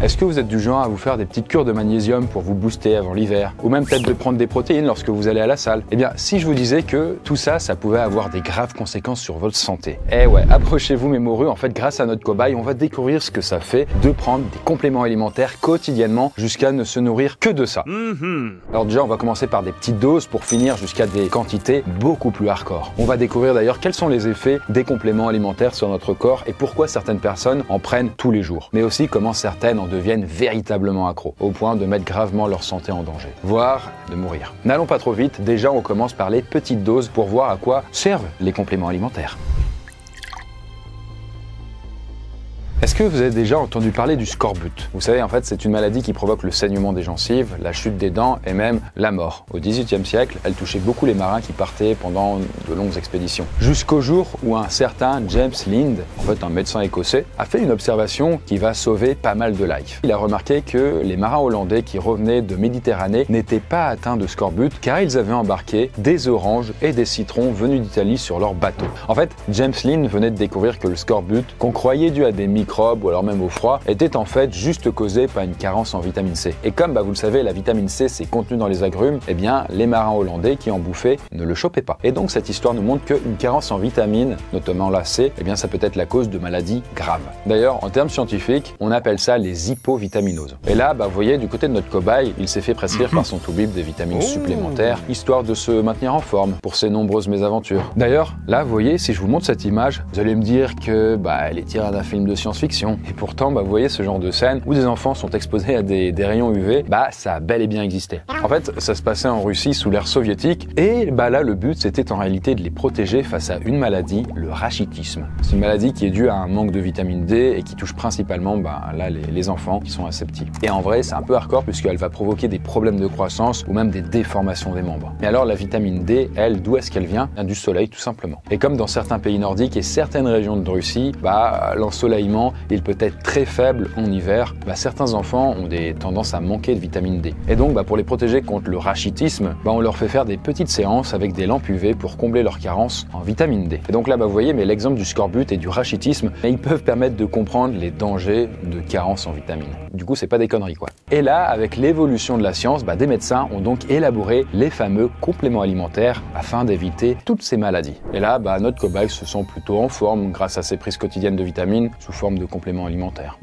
Est-ce que vous êtes du genre à vous faire des petites cures de magnésium pour vous booster avant l'hiver? Ou même peut-être de prendre des protéines lorsque vous allez à la salle? Eh bien, si je vous disais que tout ça, ça pouvait avoir des graves conséquences sur votre santé. Eh ouais, approchez-vous mes morues, en fait, grâce à notre cobaye, on va découvrir ce que ça fait de prendre des compléments alimentaires quotidiennement jusqu'à ne se nourrir que de ça. Alors déjà, on va commencer par des petites doses pour finir jusqu'à des quantités beaucoup plus hardcore. On va découvrir d'ailleurs quels sont les effets des compléments alimentaires sur notre corps et pourquoi certaines personnes en prennent tous les jours. Mais aussi comment certaines en deviennent véritablement accros, au point de mettre gravement leur santé en danger, voire de mourir. N'allons pas trop vite, déjà on commence par les petites doses pour voir à quoi servent les compléments alimentaires. Est-ce que vous avez déjà entendu parler du scorbut? Vous savez, en fait, c'est une maladie qui provoque le saignement des gencives, la chute des dents et même la mort. Au XVIIIe siècle, elle touchait beaucoup les marins qui partaient pendant de longues expéditions. Jusqu'au jour où un certain James Lind, en fait un médecin écossais, a fait une observation qui va sauver pas mal de lives. Il a remarqué que les marins hollandais qui revenaient de Méditerranée n'étaient pas atteints de scorbut car ils avaient embarqué des oranges et des citrons venus d'Italie sur leur bateau. En fait, James Lind venait de découvrir que le scorbut, qu'on croyait dû à des microbes ou alors même au froid, était en fait juste causé par une carence en vitamine C. Et comme vous le savez, la vitamine C c'est contenu dans les agrumes, eh bien les marins hollandais qui en bouffaient ne le chopaient pas. Et donc cette histoire nous montre qu'une carence en vitamine, notamment la C, eh bien ça peut être la cause de maladies graves. D'ailleurs, en termes scientifiques, on appelle ça les hypovitaminoses. Et là, vous voyez, du côté de notre cobaye, il s'est fait prescrire par son toubib des vitamines supplémentaires, histoire de se maintenir en forme pour ses nombreuses mésaventures. D'ailleurs, là, vous voyez, si je vous montre cette image, vous allez me dire que elle est tirée d'un film de science-fiction. Et pourtant, vous voyez ce genre de scène où des enfants sont exposés à des rayons UV, ça a bel et bien existé. En fait, ça se passait en Russie sous l'ère soviétique et là, le but, c'était en réalité de les protéger face à une maladie, le rachitisme. C'est une maladie qui est due à un manque de vitamine D et qui touche principalement les enfants qui sont assez petits. Et en vrai, c'est un peu hardcore puisqu'elle va provoquer des problèmes de croissance ou même des déformations des membres. Mais alors, la vitamine D, elle, d'où est-ce qu'elle vient? Elle vient du soleil, tout simplement. Et comme dans certains pays nordiques et certaines régions de Russie, l'ensoleillement il peut être très faible en hiver, certains enfants ont des tendances à manquer de vitamine D. Et donc pour les protéger contre le rachitisme, on leur fait faire des petites séances avec des lampes UV pour combler leur carence en vitamine D. Et donc là vous voyez, mais l'exemple du scorbut et du rachitisme, ils peuvent permettre de comprendre les dangers de carence en vitamine. Du coup c'est pas des conneries quoi. Et là avec l'évolution de la science, des médecins ont donc élaboré les fameux compléments alimentaires afin d'éviter toutes ces maladies. Et là notre cobaye se sent plutôt en forme grâce à ses prises quotidiennes de vitamines sous forme de compléments alimentaires.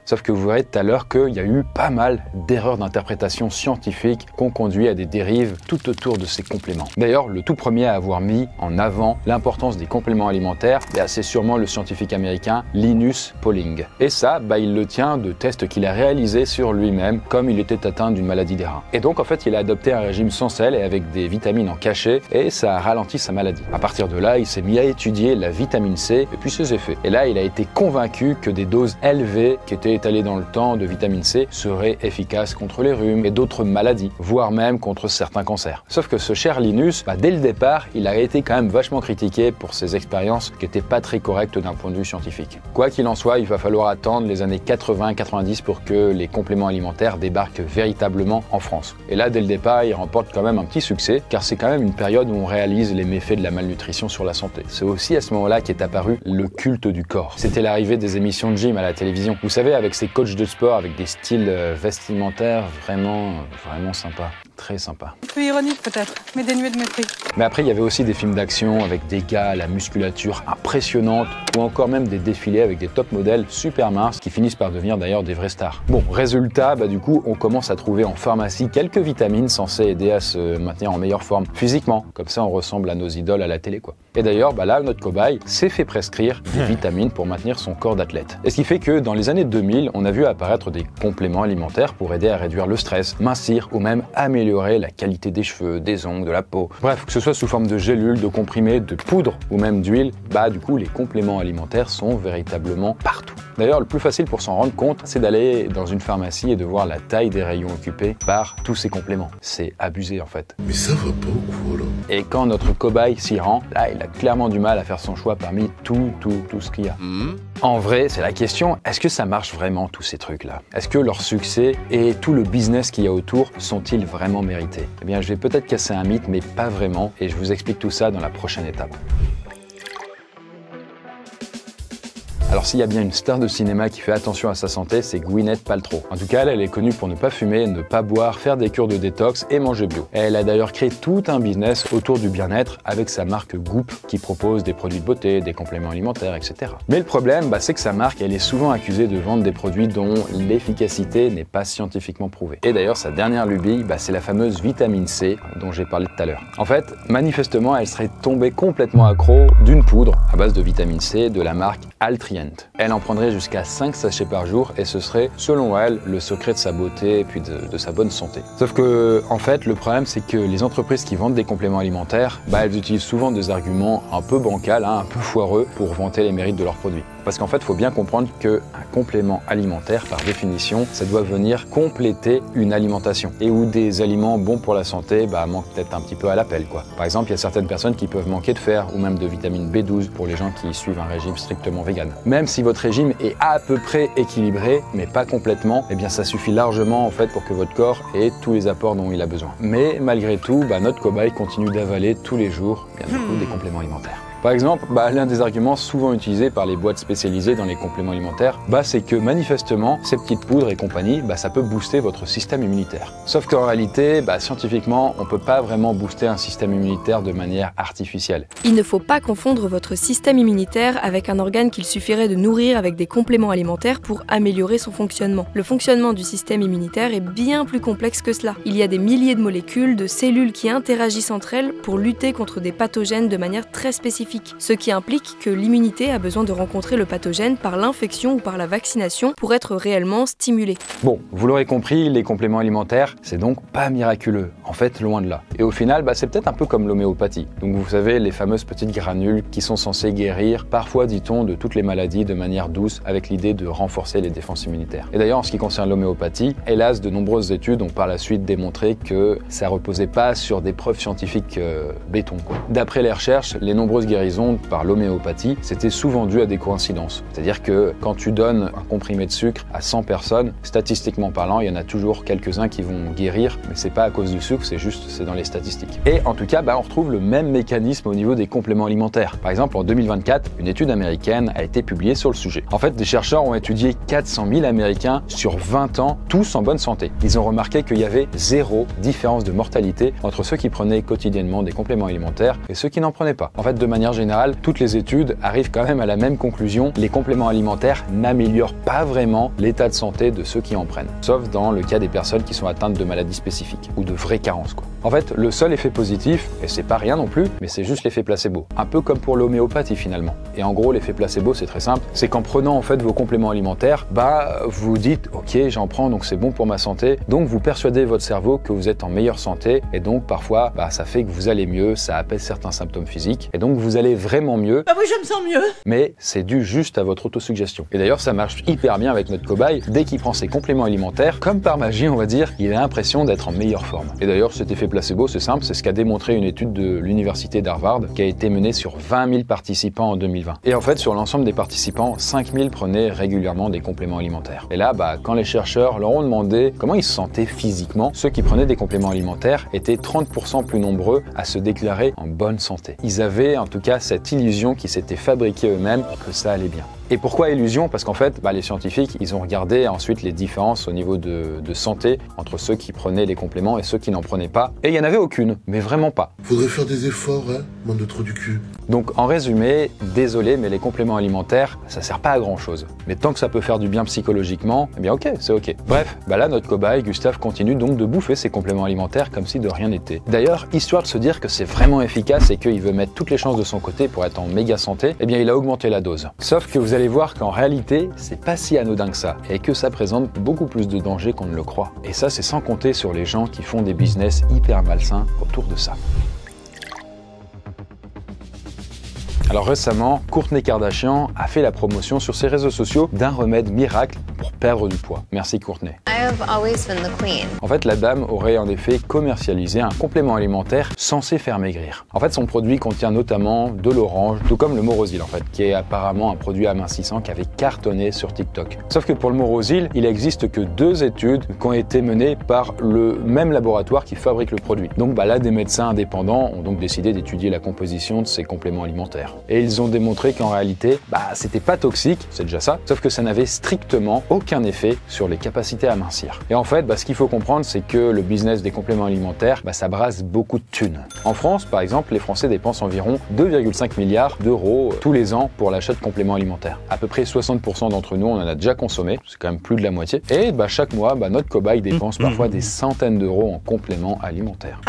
Sauf que vous verrez tout à l'heure qu'il y a eu pas mal d'erreurs d'interprétation scientifique qui ont conduit à des dérives tout autour de ces compléments. D'ailleurs, le tout premier à avoir mis en avant l'importance des compléments alimentaires, c'est sûrement le scientifique américain Linus Pauling. Et ça, il le tient de tests qu'il a réalisés sur lui-même, comme il était atteint d'une maladie des reins. Et donc, en fait, il a adopté un régime sans sel et avec des vitamines en cachet, et ça a ralenti sa maladie. À partir de là, il s'est mis à étudier la vitamine C et puis ses effets. Et là, il a été convaincu que des doses élevées qui étaient étalées dans le temps de vitamine C seraient efficaces contre les rhumes et d'autres maladies, voire même contre certains cancers. Sauf que ce cher Linus, dès le départ, il a été quand même vachement critiqué pour ses expériences qui n'étaient pas très correctes d'un point de vue scientifique. Quoi qu'il en soit, il va falloir attendre les années 80-90 pour que les compléments alimentaires débarquent véritablement en France. Et là, dès le départ, il remporte quand même un petit succès, car c'est quand même une période où on réalise les méfaits de la malnutrition sur la santé. C'est aussi à ce moment-là qu'est apparu le culte du corps. C'était l'arrivée des émissions de gym à la télévision. Vous savez, avec ces coachs de sport, avec des styles vestimentaires vraiment sympas. Très sympa. Un peu ironique peut-être, mais dénué de mépris. Mais après, il y avait aussi des films d'action avec des gars à la musculature impressionnante ou encore même des défilés avec des top modèles super minces qui finissent par devenir d'ailleurs des vraies stars. Bon, résultat, du coup, on commence à trouver en pharmacie quelques vitamines censées aider à se maintenir en meilleure forme physiquement. Comme ça, on ressemble à nos idoles à la télé, quoi. Et d'ailleurs, là, notre cobaye s'est fait prescrire des vitamines pour maintenir son corps d'athlète. Et ce qui fait que dans les années 2000, on a vu apparaître des compléments alimentaires pour aider à réduire le stress, mincir ou même améliorer la qualité des cheveux, des ongles, de la peau. Bref, que ce soit sous forme de gélules, de comprimés, de poudre ou même d'huile, du coup, les compléments alimentaires sont véritablement partout. D'ailleurs, le plus facile pour s'en rendre compte, c'est d'aller dans une pharmacie et de voir la taille des rayons occupés par tous ces compléments. C'est abusé en fait. Mais ça va pas ou quoi là? Et quand notre cobaye s'y rend, là, il a clairement du mal à faire son choix parmi tout ce qu'il y a. En vrai, c'est la question, est-ce que ça marche vraiment tous ces trucs-là? Est-ce que leur succès et tout le business qu'il y a autour sont-ils vraiment mérités? Eh bien, je vais peut-être casser un mythe, mais pas vraiment, et je vous explique tout ça dans la prochaine étape. Alors s'il y a bien une star de cinéma qui fait attention à sa santé, c'est Gwyneth Paltrow. En tout cas, elle est connue pour ne pas fumer, ne pas boire, faire des cures de détox et manger bio. Elle a d'ailleurs créé tout un business autour du bien-être avec sa marque Goop qui propose des produits de beauté, des compléments alimentaires, etc. Mais le problème, c'est que sa marque, elle est souvent accusée de vendre des produits dont l'efficacité n'est pas scientifiquement prouvée. Et d'ailleurs, sa dernière lubie, c'est la fameuse vitamine C dont j'ai parlé tout à l'heure. En fait, manifestement, elle serait tombée complètement accro d'une poudre à base de vitamine C de la marque Altrient. Elle en prendrait jusqu'à 5 sachets par jour et ce serait, selon elle, le secret de sa beauté et puis de sa bonne santé. Sauf que, en fait, le problème, c'est que les entreprises qui vendent des compléments alimentaires, elles utilisent souvent des arguments un peu bancals, un peu foireux pour vanter les mérites de leurs produits. Parce qu'en fait, il faut bien comprendre qu'un complément alimentaire, par définition, ça doit venir compléter une alimentation. Et où des aliments bons pour la santé manquent peut-être un petit peu à l'appel, quoi. Par exemple, il y a certaines personnes qui peuvent manquer de fer ou même de vitamine B12 pour les gens qui suivent un régime strictement vegan. Même si votre régime est à peu près équilibré, mais pas complètement, ça suffit largement en fait pour que votre corps ait tous les apports dont il a besoin. Mais malgré tout, notre cobaye continue d'avaler tous les jours des compléments alimentaires. Par exemple, l'un des arguments souvent utilisés par les boîtes spécialisées dans les compléments alimentaires, c'est que manifestement, ces petites poudres et compagnie, ça peut booster votre système immunitaire. Sauf qu'en réalité, scientifiquement, on ne peut pas vraiment booster un système immunitaire de manière artificielle. Il ne faut pas confondre votre système immunitaire avec un organe qu'il suffirait de nourrir avec des compléments alimentaires pour améliorer son fonctionnement. Le fonctionnement du système immunitaire est bien plus complexe que cela. Il y a des milliers de molécules, de cellules qui interagissent entre elles pour lutter contre des pathogènes de manière très spécifique. Ce qui implique que l'immunité a besoin de rencontrer le pathogène par l'infection ou par la vaccination pour être réellement stimulée. Bon, vous l'aurez compris, les compléments alimentaires, c'est donc pas miraculeux. En fait, loin de là. Et au final, c'est peut-être un peu comme l'homéopathie. Donc vous savez, les fameuses petites granules qui sont censées guérir, parfois dit-on, de toutes les maladies de manière douce, avec l'idée de renforcer les défenses immunitaires. Et d'ailleurs, en ce qui concerne l'homéopathie, hélas, de nombreuses études ont par la suite démontré que ça reposait pas sur des preuves scientifiques béton, quoi. D'après les recherches, les nombreuses guérisons par l'homéopathie, c'était souvent dû à des coïncidences. C'est-à-dire que quand tu donnes un comprimé de sucre à 100 personnes, statistiquement parlant, il y en a toujours quelques-uns qui vont guérir, mais c'est pas à cause du sucre, c'est dans les statistiques. Et en tout cas, on retrouve le même mécanisme au niveau des compléments alimentaires. Par exemple, en 2024, une étude américaine a été publiée sur le sujet. En fait, des chercheurs ont étudié 400 000 Américains sur 20 ans, tous en bonne santé. Ils ont remarqué qu'il y avait 0 différence de mortalité entre ceux qui prenaient quotidiennement des compléments alimentaires et ceux qui n'en prenaient pas. En fait, de manière générale, toutes les études arrivent quand même à la même conclusion. Les compléments alimentaires n'améliorent pas vraiment l'état de santé de ceux qui en prennent. Sauf dans le cas des personnes qui sont atteintes de maladies spécifiques ou de vraies carences, quoi. En fait, le seul effet positif, et c'est pas rien non plus, mais c'est juste l'effet placebo. Un peu comme pour l'homéopathie finalement. Et en gros, l'effet placebo, c'est très simple. C'est qu'en prenant en fait vos compléments alimentaires, vous dites, ok, j'en prends, donc c'est bon pour ma santé. Donc vous persuadez votre cerveau que vous êtes en meilleure santé. Et donc parfois, ça fait que vous allez mieux, ça apaise certains symptômes physiques. Et donc vous allez vraiment mieux. Oui, je me sens mieux. Mais c'est dû juste à votre autosuggestion. Et d'ailleurs, ça marche hyper bien avec notre cobaye. Dès qu'il prend ses compléments alimentaires, comme par magie, on va dire, il a l'impression d'être en meilleure forme. Et d'ailleurs, cet effet placebo, c'est simple, c'est ce qu'a démontré une étude de l'université d'Harvard qui a été menée sur 20 000 participants en 2020. Et en fait, sur l'ensemble des participants, 5 000 prenaient régulièrement des compléments alimentaires. Et là, quand les chercheurs leur ont demandé comment ils se sentaient physiquement, ceux qui prenaient des compléments alimentaires étaient 30% plus nombreux à se déclarer en bonne santé. Ils avaient en tout cas cette illusion qui s'était fabriquée eux-mêmes que ça allait bien. Et pourquoi illusion? Parce qu'en fait, les scientifiques, ils ont regardé ensuite les différences au niveau de santé entre ceux qui prenaient les compléments et ceux qui n'en prenaient pas. Et il n'y en avait aucune, mais vraiment pas. Faudrait faire des efforts, bande de trous du cul. Donc en résumé, désolé, mais les compléments alimentaires, ça sert pas à grand chose. Mais tant que ça peut faire du bien psychologiquement, eh bien ok, c'est ok. Bref, là notre cobaye, Gustave, continue donc de bouffer ses compléments alimentaires comme si de rien n'était. D'ailleurs, histoire de se dire que c'est vraiment efficace et qu'il veut mettre toutes les chances de son côté pour être en méga santé, eh bien il a augmenté la dose. Sauf que vous allez voir qu'en réalité, c'est pas si anodin que ça et que ça présente beaucoup plus de dangers qu'on ne le croit. Et ça, c'est sans compter sur les gens qui font des business hyper malsains autour de ça. Alors récemment, Kourtney Kardashian a fait la promotion sur ses réseaux sociaux d'un remède miracle pour perdre du poids. Merci Kourtney. I've always been the queen. En fait, la dame aurait en effet commercialisé un complément alimentaire censé faire maigrir. En fait, son produit contient notamment de l'orange, tout comme le Morosil en fait, qui est apparemment un produit amincissant qui avait cartonné sur TikTok. Sauf que pour le Morosil, il n'existe que 2 études qui ont été menées par le même laboratoire qui fabrique le produit. Donc là, des médecins indépendants ont donc décidé d'étudier la composition de ces compléments alimentaires. Et ils ont démontré qu'en réalité, c'était pas toxique, c'est déjà ça, sauf que ça n'avait strictement aucun effet sur les capacités à mincir. Et en fait, ce qu'il faut comprendre, c'est que le business des compléments alimentaires, ça brasse beaucoup de thunes. En France, par exemple, les Français dépensent environ 2,5 milliards d'euros tous les ans pour l'achat de compléments alimentaires. À peu près 60% d'entre nous, on en a déjà consommé, c'est quand même plus de la moitié. Et chaque mois, notre cobaye dépense parfois des centaines d'euros en compléments alimentaires.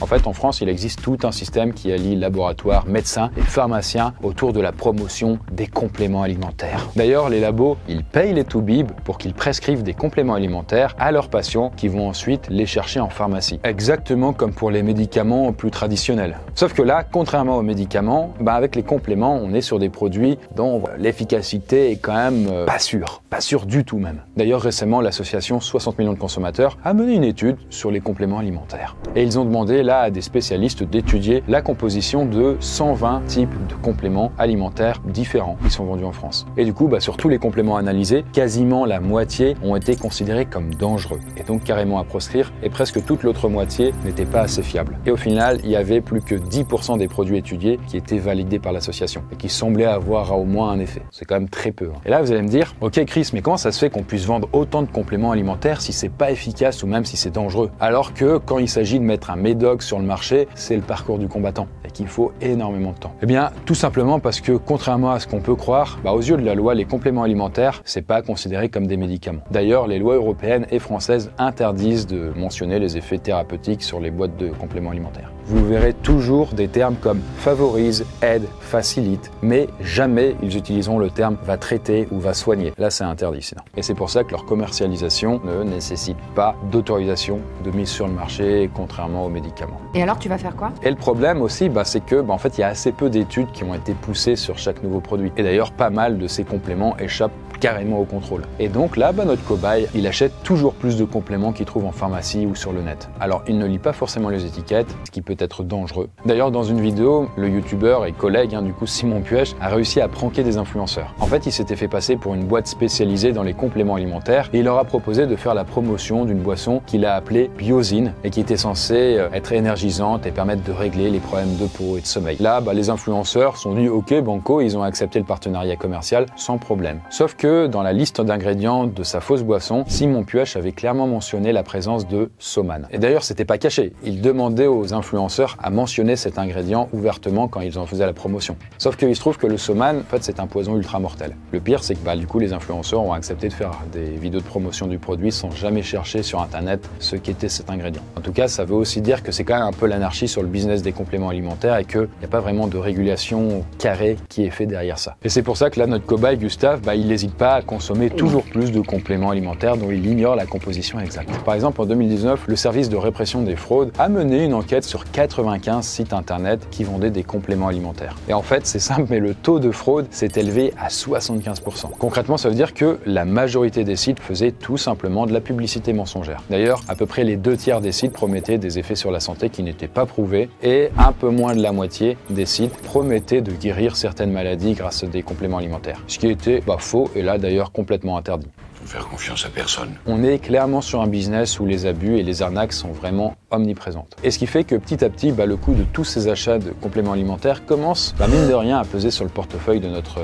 En fait, en France, il existe tout un système qui allie laboratoires, médecins et pharmaciens autour de la promotion des compléments alimentaires. D'ailleurs, les labos, ils payent les toubibs pour qu'ils prescrivent des compléments alimentaires à leurs patients qui vont ensuite les chercher en pharmacie. Exactement comme pour les médicaments plus traditionnels. Sauf que là, contrairement aux médicaments, avec les compléments, on est sur des produits dont l'efficacité est quand même pas sûre du tout même. D'ailleurs, récemment, l'association 60 millions de consommateurs a mené une étude sur les compléments alimentaires. Et ils ont demandé là à des spécialistes d'étudier la composition de 120 types de compléments alimentaires différents qui sont vendus en France. Et du coup, sur tous les compléments analysés, quasiment la moitié ont été considérés comme dangereux et donc carrément à proscrire, et presque toute l'autre moitié n'était pas assez fiable. Et au final, il y avait plus que 10% des produits étudiés qui étaient validés par l'association et qui semblaient avoir au moins un effet. C'est quand même très peu. Et là, vous allez me dire, ok Chris, mais comment ça se fait qu'on puisse vendre autant de compléments alimentaires si c'est pas efficace ou même si c'est dangereux? Alors que quand il s'agit de mettre un médoc sur le marché, c'est le parcours du combattant et qu'il faut énormément de temps. Eh bien, tout simplement parce que contrairement à ce qu'on peut croire, aux yeux de la loi, les compléments alimentaires, c'est pas considéré comme des médicaments. D'ailleurs, les lois européennes et françaises interdisent de mentionner les effets thérapeutiques sur les boîtes de compléments alimentaires. Vous verrez toujours des termes comme favorise, aide, facilite, mais jamais ils utiliseront le terme va traiter ou va soigner. Là, c'est interdit sinon. Et c'est pour ça que leur commercialisation ne nécessite pas d'autorisation de mise sur le marché, contrairement aux médicaments. Et alors, tu vas faire quoi? Et le problème aussi, c'est que en fait, il y a assez peu d'études qui ont été poussées sur chaque nouveau produit. Et d'ailleurs, pas mal de ces compléments échappent carrément au contrôle. Et donc là, notre cobaye, il achète toujours plus de compléments qu'il trouve en pharmacie ou sur le net. Alors, il ne lit pas forcément les étiquettes, ce qui peut être dangereux. D'ailleurs, dans une vidéo, le youtubeur et collègue, Simon Puech, a réussi à pranker des influenceurs. En fait, il s'était fait passer pour une boîte spécialisée dans les compléments alimentaires et il leur a proposé de faire la promotion d'une boisson qu'il a appelée Biosine et qui était censée être énergisante et permettre de régler les problèmes de peau et de sommeil. Là, les influenceurs sont dit ok, banco, ils ont accepté le partenariat commercial sans problème. Sauf que dans la liste d'ingrédients de sa fausse boisson, Simon Puech avait clairement mentionné la présence de Soman. Et d'ailleurs, c'était pas caché. Il demandait aux influenceurs à mentionner cet ingrédient ouvertement quand ils en faisaient la promotion. Sauf qu'il se trouve que le Soman, en fait, c'est un poison ultra mortel. Le pire, c'est que du coup, les influenceurs ont accepté de faire des vidéos de promotion du produit sans jamais chercher sur internet ce qu'était cet ingrédient. En tout cas, ça veut aussi dire que c'est quand même un peu l'anarchie sur le business des compléments alimentaires et qu'il n'y a pas vraiment de régulation carrée qui est fait derrière ça. Et c'est pour ça que là, notre cobaye Gustave, il n'hésite pas à consommer toujours plus de compléments alimentaires dont il ignore la composition exacte. Par exemple, en 2019, le service de répression des fraudes a mené une enquête sur 95 sites internet qui vendaient des compléments alimentaires. Et en fait, c'est simple, mais le taux de fraude s'est élevé à 75%. Concrètement, ça veut dire que la majorité des sites faisaient tout simplement de la publicité mensongère. D'ailleurs, à peu près les 2/3 des sites promettaient des effets sur la santé qui n'étaient pas prouvés et un peu moins de la moitié des sites promettaient de guérir certaines maladies grâce à des compléments alimentaires. Ce qui était faux et là d'ailleurs complètement interdit. Faut faire confiance à personne. On est clairement sur un business où les abus et les arnaques sont vraiment omniprésentes. Et ce qui fait que petit à petit, le coût de tous ces achats de compléments alimentaires commence, mine de rien, à peser sur le portefeuille de notre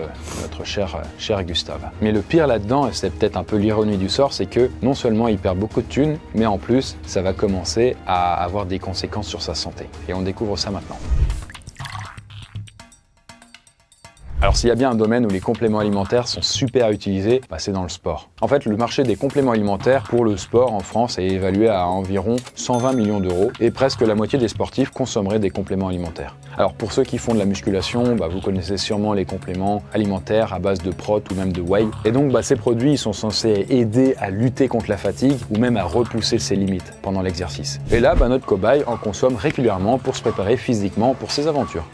cher Gustave. Mais le pire là-dedans, et c'est peut-être un peu l'ironie du sort, c'est que non seulement il perd beaucoup de thunes, mais en plus, ça va commencer à avoir des conséquences sur sa santé. Et on découvre ça maintenant. Alors s'il y a bien un domaine où les compléments alimentaires sont super utilisés, c'est dans le sport. En fait, le marché des compléments alimentaires pour le sport en France est évalué à environ 120 millions d'euros et presque la moitié des sportifs consommeraient des compléments alimentaires. Alors pour ceux qui font de la musculation, vous connaissez sûrement les compléments alimentaires à base de prot ou même de whey. Et donc ces produits ils sont censés aider à lutter contre la fatigue ou même à repousser ses limites pendant l'exercice. Et là, notre cobaye en consomme régulièrement pour se préparer physiquement pour ses aventures.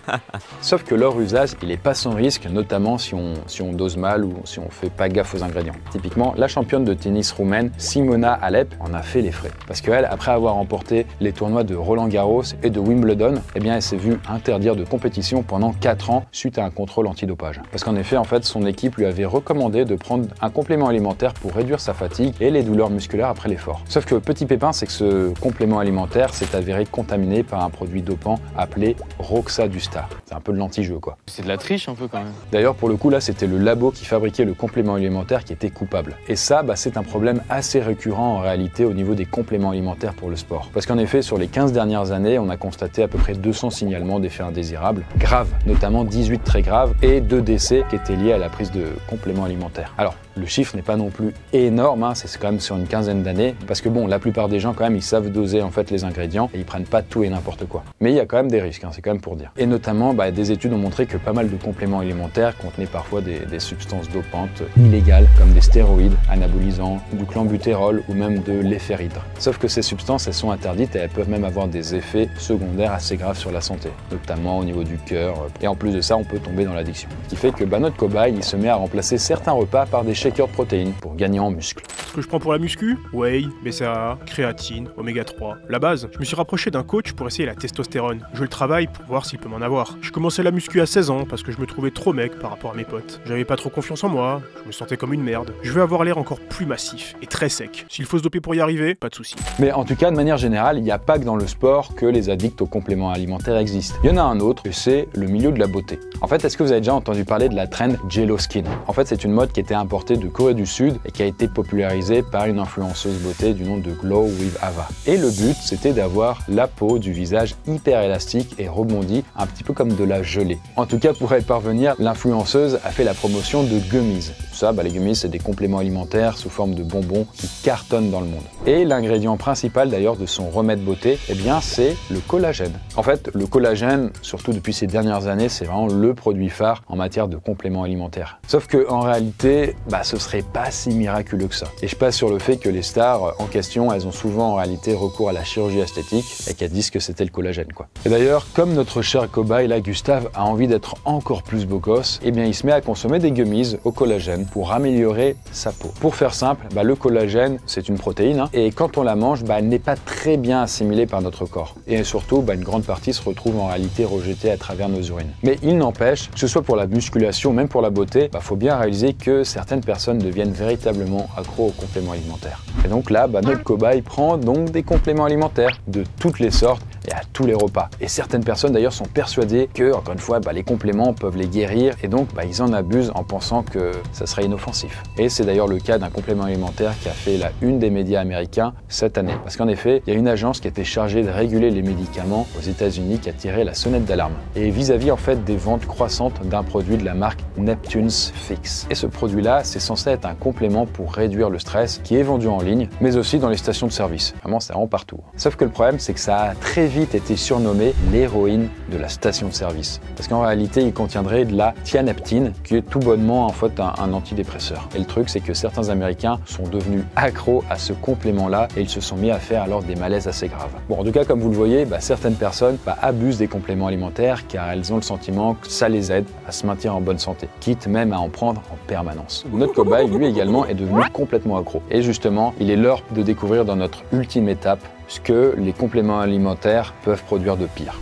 Sauf que leur usage, il est pas sans risque, notamment si on dose mal ou si on fait pas gaffe aux ingrédients. Typiquement, la championne de tennis roumaine Simona Halep en a fait les frais. Parce qu'elle, après avoir remporté les tournois de Roland-Garros et de Wimbledon, eh bien elle s'est vue interdire de compétition pendant 4 ans suite à un contrôle antidopage. Parce qu'en effet, en fait, son équipe lui avait recommandé de prendre un complément alimentaire pour réduire sa fatigue et les douleurs musculaires après l'effort. Sauf que petit pépin, c'est que ce complément alimentaire s'est avéré contaminé par un produit dopant appelé Roxadustat. C'est un peu de l'anti-jeu, quoi. C'est de la triche un peu quand même. D'ailleurs, pour le coup, là, c'était le labo qui fabriquait le complément alimentaire qui était coupable. Et ça, c'est un problème assez récurrent en réalité au niveau des compléments alimentaires pour le sport. Parce qu'en effet, sur les 15 dernières années, on a constaté à peu près 200 signalements d'effets indésirables, graves, notamment 18 très graves, et 2 décès qui étaient liés à la prise de compléments alimentaires. Alors, le chiffre n'est pas non plus énorme, c'est quand même sur une quinzaine d'années, parce que bon, la plupart des gens quand même, ils savent doser en fait les ingrédients et ils prennent pas tout et n'importe quoi. Mais il y a quand même des risques, c'est quand même pour dire. Et notamment, des études ont montré que pas mal de compléments alimentaires contenaient parfois des substances dopantes illégales, comme des stéroïdes, anabolisants, du clenbutérol ou même de l'éphéridre. Sauf que ces substances, elles sont interdites et elles peuvent même avoir des effets secondaires assez graves sur la santé, notamment au niveau du cœur. Et en plus de ça, on peut tomber dans l'addiction. Ce qui fait que notre cobaye, il se met à remplacer certains repas par des shakers de protéines pour gagner en muscle. Ce que je prends pour la muscu, whey, BCAA, créatine, oméga 3. La base, je me suis rapproché d'un coach pour essayer la testostérone. Je le travaille pour voir s'il peut m'en avoir. Je commençais la muscu à 16 ans parce que je me trouvais trop mec par rapport à mes potes. J'avais pas trop confiance en moi, je me sentais comme une merde. Je veux avoir l'air encore plus massif et très sec. S'il faut se doper pour y arriver, pas de soucis. Mais en tout cas, de manière générale, il n'y a pas que dans le sport que les addicts aux compléments alimentaires existent. Il y en a un autre, et c'est le milieu de la beauté. En fait, est-ce que vous avez déjà entendu parler de la trend Jello Skin? En fait, c'est une mode qui était importée de Corée du Sud et qui a été popularisée par une influenceuse beauté du nom de Glow with Ava. Et le but, c'était d'avoir la peau du visage hyper élastique et rebondie, un petit peu comme de la gelée. En tout cas, pour y parvenir, l'influenceuse a fait la promotion de gummies. Ça, les gummies, c'est des compléments alimentaires sous forme de bonbons qui cartonnent dans le monde. Et l'ingrédient principal d'ailleurs de son remède beauté, c'est le collagène. En fait, le collagène, surtout depuis ces dernières années, c'est vraiment le produit phare en matière de compléments alimentaires. Sauf que en réalité, ce serait pas si miraculeux que ça. Et je passe sur le fait que les stars en question, elles ont souvent en réalité recours à la chirurgie esthétique et qu'elles disent que c'était le collagène, quoi. Et d'ailleurs, comme notre cher cobaye là, Gustave, a envie d'être encore plus beau gosse, il se met à consommer des gummies au collagène pour améliorer sa peau. Pour faire simple, le collagène, c'est une protéine, et quand on la mange, elle n'est pas très bien assimilée par notre corps. Et surtout, une grande partie se retrouve en réalité rejetée à travers nos urines. Mais il n'empêche, que ce soit pour la musculation, même pour la beauté, faut bien réaliser que certaines personnes deviennent véritablement accros aux compléments alimentaires. Et donc là, notre cobaye prend donc des compléments alimentaires de toutes les sortes et à tous les repas. Et certaines personnes d'ailleurs sont persuadées que, encore une fois, les compléments peuvent les guérir et donc ils en abusent en pensant que ça serait inoffensif. Et c'est d'ailleurs le cas d'un complément alimentaire qui a fait la une des médias américains cette année. Parce qu'en effet, il y a une agence qui était chargée de réguler les médicaments aux États-Unis qui a tiré la sonnette d'alarme. Et vis-à-vis en fait des ventes croissantes d'un produit de la marque Neptune's Fix. Et ce produit-là, c'est censé être un complément pour réduire le stress qui est vendu en ligne, mais aussi dans les stations de service. Vraiment, c'est vraiment partout. Sauf que le problème, c'est que ça a très vite été surnommé l'héroïne de la station de service. Parce qu'en réalité, il contiendrait de la thianeptine, qui est tout bonnement en fait un antidépresseur. Et le truc, c'est que certains Américains sont devenus accros à ce complément-là et ils se sont mis à faire alors des malaises assez graves. Bon, en tout cas, comme vous le voyez, certaines personnes abusent des compléments alimentaires car elles ont le sentiment que ça les aide à se maintenir en bonne santé, quitte même à en prendre en permanence. Notre cobaye, lui également, est devenu complètement accro. Et justement, il est l'heure de découvrir dans notre ultime étape ce que les compléments alimentaires peuvent produire de pire.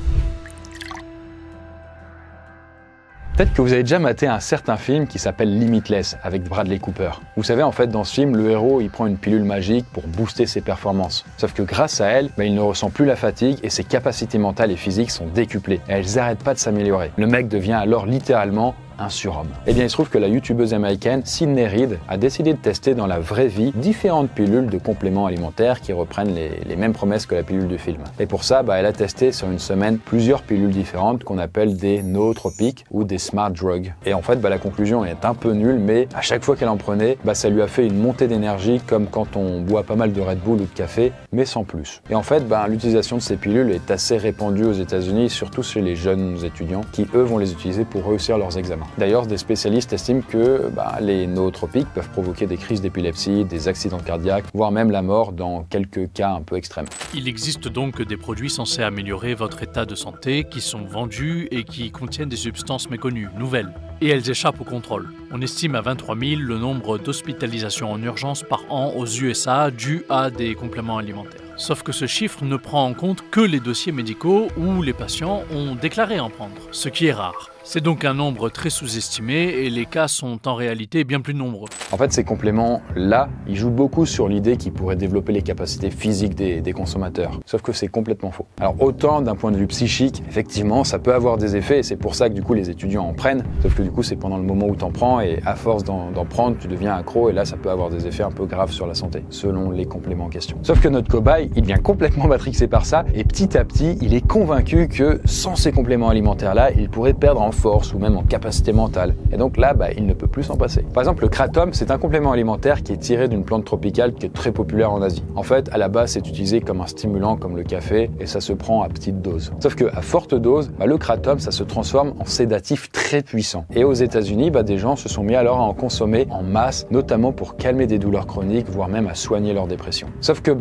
Peut-être que vous avez déjà maté un certain film qui s'appelle Limitless avec Bradley Cooper. Vous savez, en fait, dans ce film, le héros, il prend une pilule magique pour booster ses performances. Sauf que grâce à elle, il ne ressent plus la fatigue et ses capacités mentales et physiques sont décuplées. Et elles n'arrêtent pas de s'améliorer. Le mec devient alors littéralement un surhomme. Eh bien, il se trouve que la youtubeuse américaine Sydney Reed a décidé de tester dans la vraie vie différentes pilules de compléments alimentaires qui reprennent les mêmes promesses que la pilule du film. Et pour ça, elle a testé sur une semaine plusieurs pilules différentes qu'on appelle des nootropiques ou des smart drugs. Et en fait, la conclusion est un peu nulle, mais à chaque fois qu'elle en prenait, ça lui a fait une montée d'énergie comme quand on boit pas mal de Red Bull ou de café, mais sans plus. Et en fait, l'utilisation de ces pilules est assez répandue aux États-Unis, surtout chez les jeunes étudiants qui, eux, vont les utiliser pour réussir leurs examens. humain. D'ailleurs, des spécialistes estiment que les nootropiques peuvent provoquer des crises d'épilepsie, des accidents cardiaques, voire même la mort dans quelques cas un peu extrêmes. Il existe donc des produits censés améliorer votre état de santé qui sont vendus et qui contiennent des substances méconnues, nouvelles. Et elles échappent au contrôle. On estime à 23 000 le nombre d'hospitalisations en urgence par an aux USA dues à des compléments alimentaires. Sauf que ce chiffre ne prend en compte que les dossiers médicaux où les patients ont déclaré en prendre, ce qui est rare. C'est donc un nombre très sous-estimé et les cas sont en réalité bien plus nombreux. En fait, ces compléments-là, ils jouent beaucoup sur l'idée qu'ils pourraient développer les capacités physiques des consommateurs. Sauf que c'est complètement faux. Alors autant d'un point de vue psychique, effectivement, ça peut avoir des effets et c'est pour ça que du coup les étudiants en prennent. Sauf que du coup, c'est pendant le moment où t'en prends et à force d'en prendre, tu deviens accro et là, ça peut avoir des effets un peu graves sur la santé, selon les compléments en question. Sauf que notre cobaye, il devient complètement matrixé par ça et petit à petit, il est convaincu que sans ces compléments alimentaires-là, il pourrait perdre en force ou même en capacité mentale. Et donc là, il ne peut plus s'en passer. Par exemple, le kratom, c'est un complément alimentaire qui est tiré d'une plante tropicale qui est très populaire en Asie. En fait, à la base, c'est utilisé comme un stimulant comme le café et ça se prend à petite dose. Sauf qu'à forte dose, le kratom, ça se transforme en sédatif très puissant. Et aux États-Unis, des gens se sont mis alors à en consommer en masse, notamment pour calmer des douleurs chroniques, voire même à soigner leur dépression. Sauf que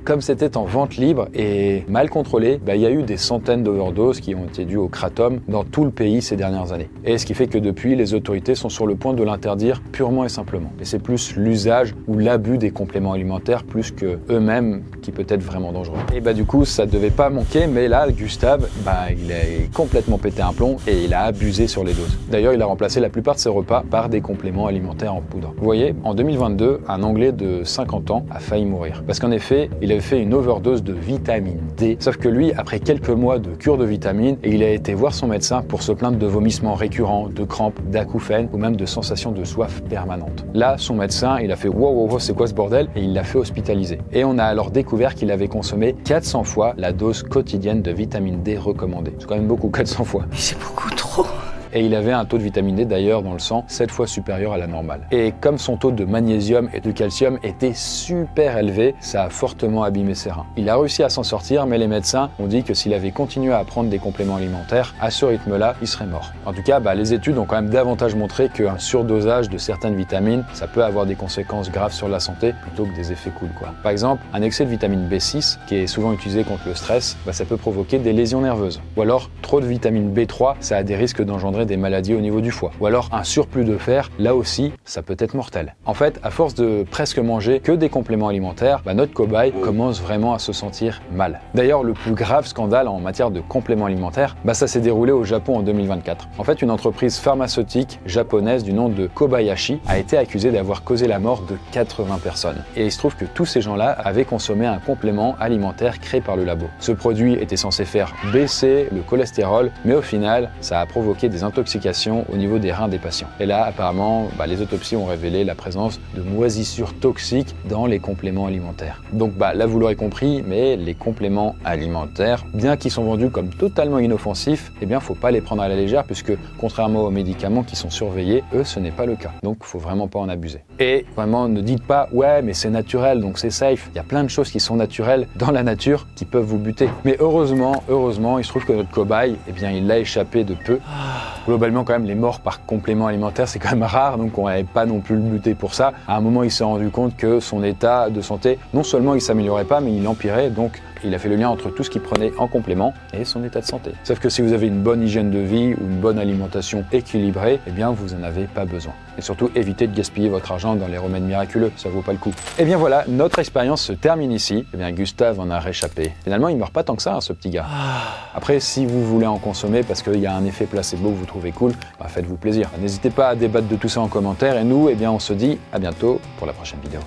comme c'était en vente libre et mal contrôlé, il y a eu des centaines d'overdoses qui ont été dues au kratom dans tout le pays ces dernières années. Et ce qui fait que depuis, les autorités sont sur le point de l'interdire purement et simplement. Et c'est plus l'usage ou l'abus des compléments alimentaires plus que eux-mêmes qui peut être vraiment dangereux. Et du coup, ça devait pas manquer, mais là, Gustave, il a complètement pété un plomb et il a abusé sur les doses. D'ailleurs, il a remplacé la plupart de ses repas par des compléments alimentaires en poudre. Vous voyez, en 2022, un Anglais de 50 ans a failli mourir. Parce qu'en effet, il avait fait une overdose de vitamine D. Sauf que lui, après quelques mois de cure de vitamines, il a été voir son médecin pour se plaindre de vomissements récurrents, de crampes, d'acouphènes ou même de sensations de soif permanente. Là, son médecin, il a fait wow, c'est quoi ce bordel? Et il l'a fait hospitaliser. Et on a alors découvert qu'il avait consommé 400 fois la dose quotidienne de vitamine D recommandée. C'est quand même beaucoup, 400 fois. Mais c'est beaucoup trop. Et il avait un taux de vitamine D d'ailleurs dans le sang 7 fois supérieur à la normale. Et comme son taux de magnésium et de calcium était super élevé, ça a fortement abîmé ses reins. Il a réussi à s'en sortir, mais les médecins ont dit que s'il avait continué à prendre des compléments alimentaires, à ce rythme-là, il serait mort. En tout cas, les études ont quand même davantage montré qu'un surdosage de certaines vitamines, ça peut avoir des conséquences graves sur la santé plutôt que des effets cool, quoi. Par exemple, un excès de vitamine B6, qui est souvent utilisé contre le stress, ça peut provoquer des lésions nerveuses. Ou alors, trop de vitamine B3, ça a des risques d'engendrer des maladies au niveau du foie. Ou alors un surplus de fer, là aussi, ça peut être mortel. En fait, à force de presque manger que des compléments alimentaires, notre cobaye commence vraiment à se sentir mal. D'ailleurs, le plus grave scandale en matière de compléments alimentaires, ça s'est déroulé au Japon en 2024. En fait, une entreprise pharmaceutique japonaise du nom de Kobayashi a été accusée d'avoir causé la mort de 80 personnes. Et il se trouve que tous ces gens-là avaient consommé un complément alimentaire créé par le labo. Ce produit était censé faire baisser le cholestérol, mais au final, ça a provoqué des intoxications au niveau des reins des patients. Et là, apparemment, les autopsies ont révélé la présence de moisissures toxiques dans les compléments alimentaires. Donc là, vous l'aurez compris, mais les compléments alimentaires, bien qu'ils sont vendus comme totalement inoffensifs, faut pas les prendre à la légère puisque, contrairement aux médicaments qui sont surveillés, eux, ce n'est pas le cas. Donc, faut vraiment pas en abuser. Et vraiment, ne dites pas, ouais, mais c'est naturel, donc c'est safe. Il y a plein de choses qui sont naturelles dans la nature qui peuvent vous buter. Mais heureusement, il se trouve que notre cobaye, il l'a échappé de peu. Globalement, quand même, les morts par complément alimentaire, c'est quand même rare, donc on n'avait pas non plus le buter pour ça. À un moment, il s'est rendu compte que son état de santé, non seulement il s'améliorait pas, mais il empirait, donc il a fait le lien entre tout ce qu'il prenait en complément et son état de santé. Sauf que si vous avez une bonne hygiène de vie ou une bonne alimentation équilibrée, vous en avez pas besoin. Et surtout, évitez de gaspiller votre argent dans les remèdes miraculeux, ça vaut pas le coup. Voilà, notre expérience se termine ici. Gustave en a réchappé. Finalement, il meurt pas tant que ça, ce petit gars. Après, si vous voulez en consommer parce qu'il y a un effet placebo que vous trouvez cool, faites-vous plaisir. N'hésitez pas à débattre de tout ça en commentaire et nous, on se dit à bientôt pour la prochaine vidéo.